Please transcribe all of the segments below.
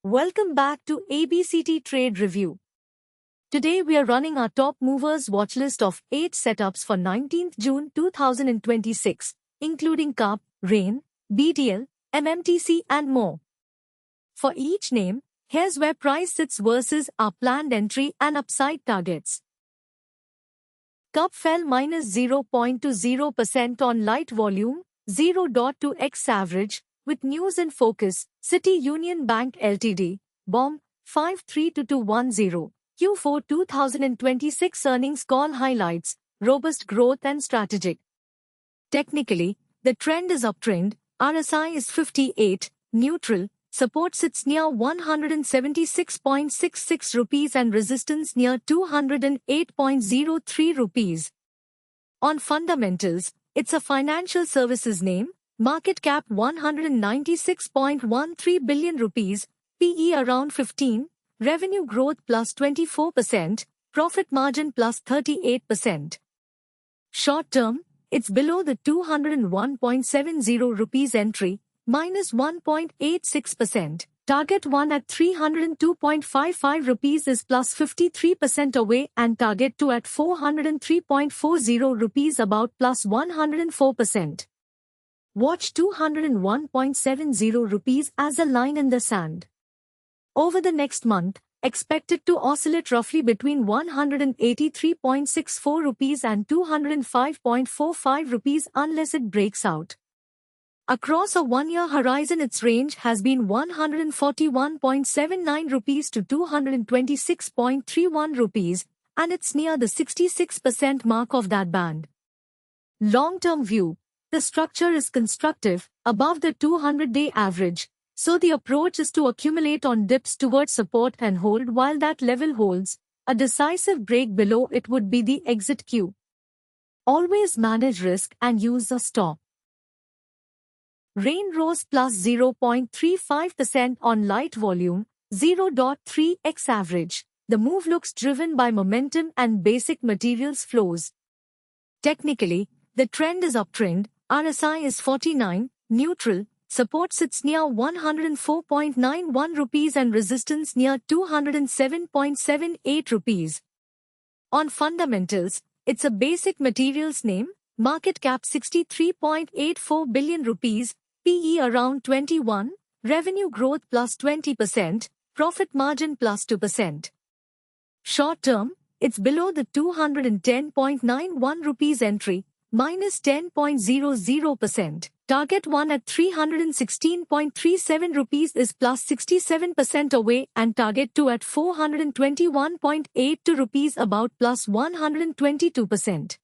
Welcome back to ABCT Trade Review. Today we are running our top movers watchlist of 8 setups for 19th June 2026, including CARP, RAIN, BTL, MMTC and more. For each name, here's where price sits versus our planned entry and upside targets. CARP fell minus 0.20% on light volume, 0.2x average, with news in focus. City Union Bank Ltd, BOM, 532210, Q4 2026 earnings call highlights, robust growth and strategic. Technically, the trend is uptrend, RSI is 58, neutral, support sits near 176.66 rupees and resistance near 208.03 rupees. On fundamentals, it's a financial services name, market cap 196.13 billion rupees, PE around 15, revenue growth plus 24%, profit margin plus 38%. Short term, it's below the 201.70 rupees entry, minus 1.86%. Target 1 at 302.55 rupees is plus 53% away and target 2 at 403.40 rupees about plus 104%. Watch 201.70 rupees as a line in the sand. Over the next month, expected to oscillate roughly between 183.64 rupees and 205.45 rupees unless it breaks out. Across a one-year horizon, its range has been 141.79 rupees to 226.31 rupees, and it's near the 66% mark of that band. Long-term view, the structure is constructive, above the 200-day average, so the approach is to accumulate on dips towards support and hold while that level holds. A decisive break below it would be the exit cue. Always manage risk and use a stop. RAIN rose plus 0.35% on light volume, 0.3x average. The move looks driven by momentum and basic materials flows. Technically, the trend is uptrend, RSI is 49, neutral, support sits near 104.91 rupees and resistance near 207.78 rupees. On fundamentals, it's a basic materials name, market cap 63.84 billion rupees, PE around 21, revenue growth plus 20%, profit margin plus 2%. Short term, it's below the 210.91 rupees entry, minus 10.00%. Target 1 at 316.37 rupees is plus 67% away and target 2 at 421.82 rupees about plus 122%.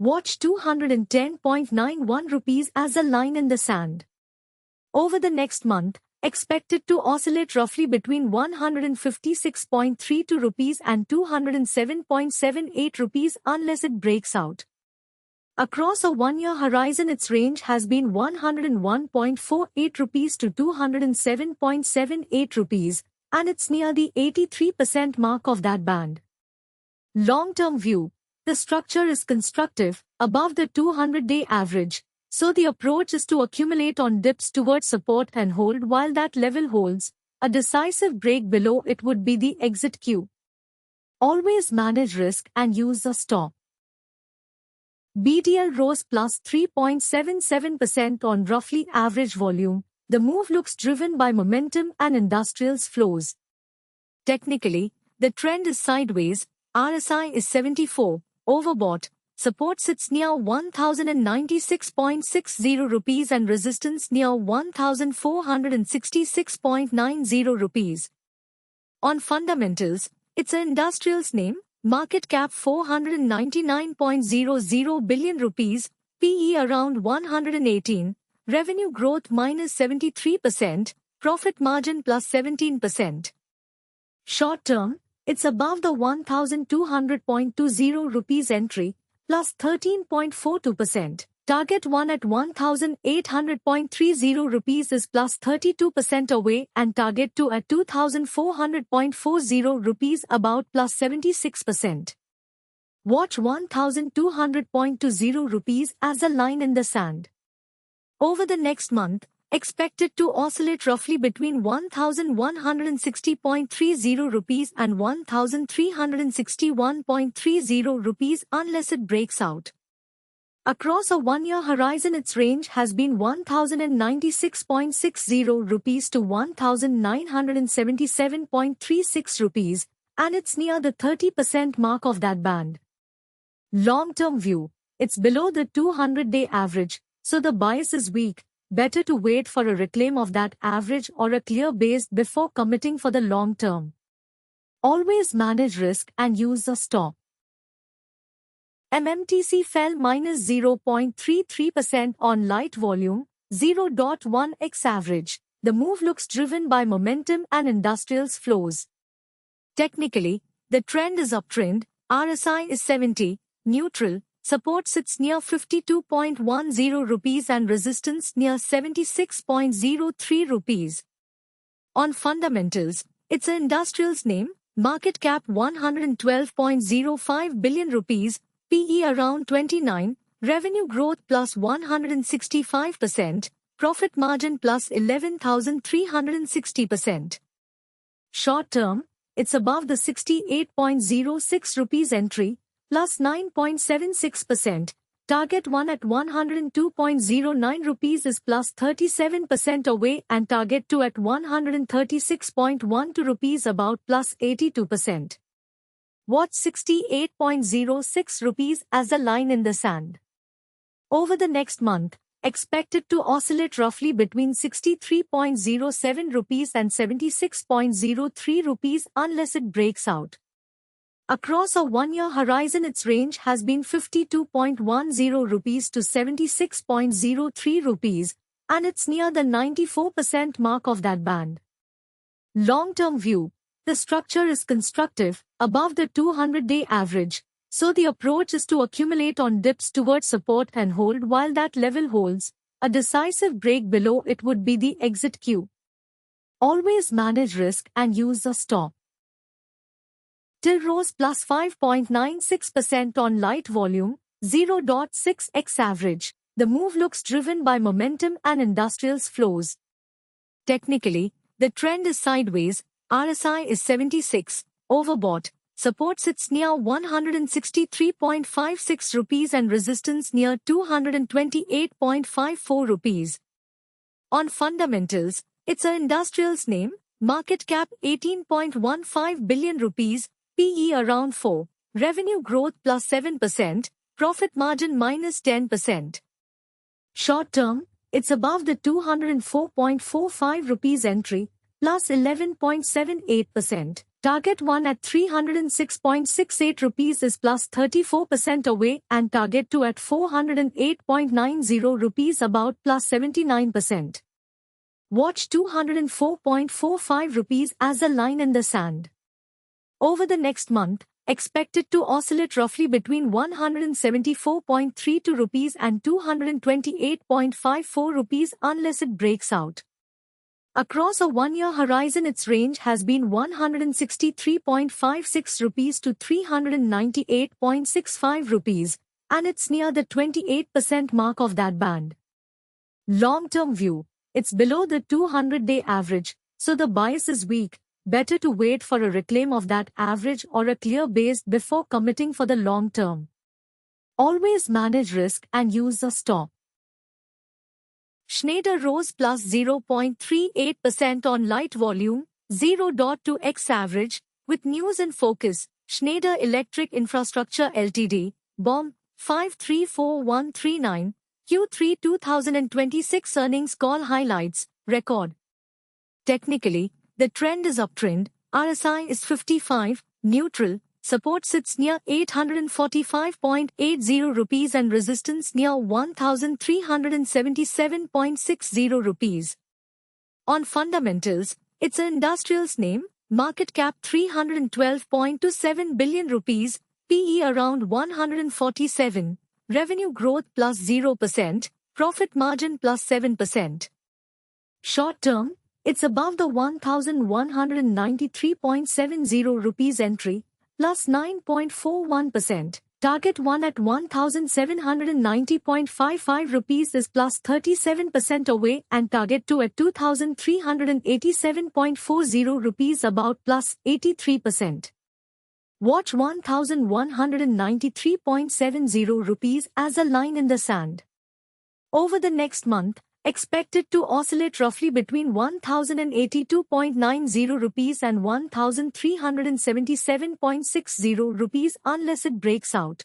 Watch 210.91 rupees as a line in the sand. Over the next month, expected to oscillate roughly between 156.32 rupees and 207.78 rupees unless it breaks out. Across a one-year horizon, its range has been 101.48 rupees to 207.78 rupees, and it's near the 83% mark of that band. Long-term view, the structure is constructive, above the 200-day average, so the approach is to accumulate on dips towards support and hold while that level holds. A decisive break below it would be the exit cue. Always manage risk and use a stop. BTL rose plus 3.77% on roughly average volume. The move looks driven by momentum and industrials flows. Technically, the trend is sideways, RSI is 74, overbought, support sits near 1096.60 rupees and resistance near 1466.90 rupees. On fundamentals, it's an industrials name, market cap 499.00 billion rupees, PE around 118, revenue growth minus 73%, profit margin plus 17%. Short term, it's above the 1200.20 rupees entry, plus 13.42%. Target 1 at 1800.30 rupees is plus 32% away and target 2 at 2400.40 rupees about plus 76%. Watch 1200.20 rupees as a line in the sand. Over the next month, expected to oscillate roughly between 1,160.30 rupees and 1,361.30 rupees unless it breaks out. Across a one-year horizon, its range has been 1,096.60 rupees to 1,977.36 rupees, and it's near the 30% mark of that band. Long-term view, it's below the 200-day average, so the bias is weak. Better to wait for a reclaim of that average or a clear base before committing for the long term. Always manage risk and use a stop. MMTC fell -0.33% on light volume, 0.1x average. The move looks driven by momentum and industrials flows. Technically, the trend is uptrend. RSI is 70, neutral. Support sits near 52.10 rupees and resistance near 76.03 rupees. On fundamentals, it's an industrials name, market cap 112.05 billion rupees, PE around 29, revenue growth plus 165%, profit margin plus 11,360%. Short term, it's above the 68.06 rupees entry, plus 9.76%. Target 1 at 102.09 rupees is plus 37% away and target 2 at 136.12 rupees about plus 82%. Watch 68.06 rupees as a line in the sand. Over the next month, expected to oscillate roughly between 63.07 rupees and 76.03 rupees unless it breaks out. Across a one-year horizon, its range has been 52.10 rupees to 76.03 rupees, and it's near the 94% mark of that band. Long-term view, the structure is constructive, above the 200-day average, so the approach is to accumulate on dips towards support and hold while that level holds. A decisive break below it would be the exit cue. Always manage risk and use a stop. TIL rose plus 5.96% on light volume, 0.6x average. The move looks driven by momentum and industrials flows. Technically, the trend is sideways. RSI is 76, overbought. Support sits near 163.56 rupees and resistance near 228.54 rupees. On fundamentals, it's an industrials name, market cap 18.15 billion rupees, PE around 4, revenue growth plus 7%, profit margin minus 10%. Short term, it's above the 204.45 rupees entry, plus 11.78%. Target 1 at 306.68 rupees is plus 34% away and target 2 at 408.90 rupees about plus 79%. Watch 204.45 rupees as a line in the sand. Over the next month, expected to oscillate roughly between 174.32 rupees and 228.54 rupees unless it breaks out. Across a one-year horizon, its range has been 163.56 rupees to 398.65 rupees, and it's near the 28% mark of that band. Long-term view, it's below the 200-day average, so the bias is weak. Better to wait for a reclaim of that average or a clear base before committing for the long term. Always manage risk and use a stop. Schneider rose plus 0.38% on light volume, 0.2x average, with news in focus. Schneider Electric Infrastructure Ltd, BOM, 534139, Q3 2026 earnings call highlights, record. Technically, the trend is uptrend. RSI is 55, neutral. Support sits near 845.80 rupees and resistance near 1,377.60 rupees. On fundamentals, it's an industrials name, market cap 312.27 billion rupees, PE around 147, revenue growth plus 0%, profit margin plus 7%. Short term, it's above the 1,193.70 rupees entry, plus 9.41%. Target 1 at 1790.55 rupees is plus 37% away and target 2 at 2387.40 rupees about plus 83%. Watch 1193.70 rupees as a line in the sand. Over the next month, expect it to oscillate roughly between 1082.90 rupees and 1377.60 rupees unless it breaks out.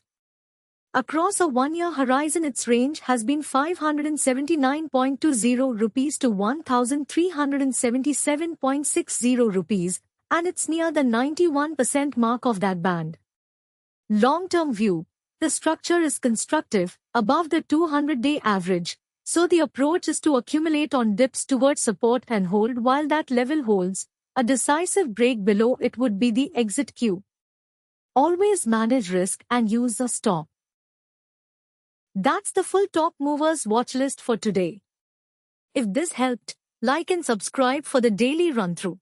Across a one-year horizon, its range has been 579.20 rupees to 1377.60 rupees, and it's near the 91% mark of that band. Long-term view, the structure is constructive, above the 200-day average, so the approach is to accumulate on dips towards support and hold while that level holds. A decisive break below it would be the exit cue. Always manage risk and use a stop. That's the full top movers watch list for today. If this helped, like and subscribe for the daily run-through.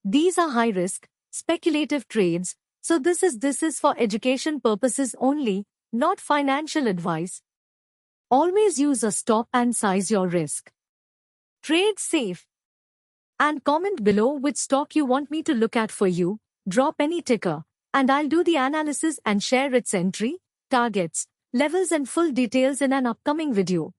These are high-risk, speculative trades, so this is for education purposes only, not financial advice. Always use a stop and size your risk. Trade safe. And comment below which stock you want me to look at for you, drop any ticker, and I'll do the analysis and share its entry, targets, levels and full details in an upcoming video.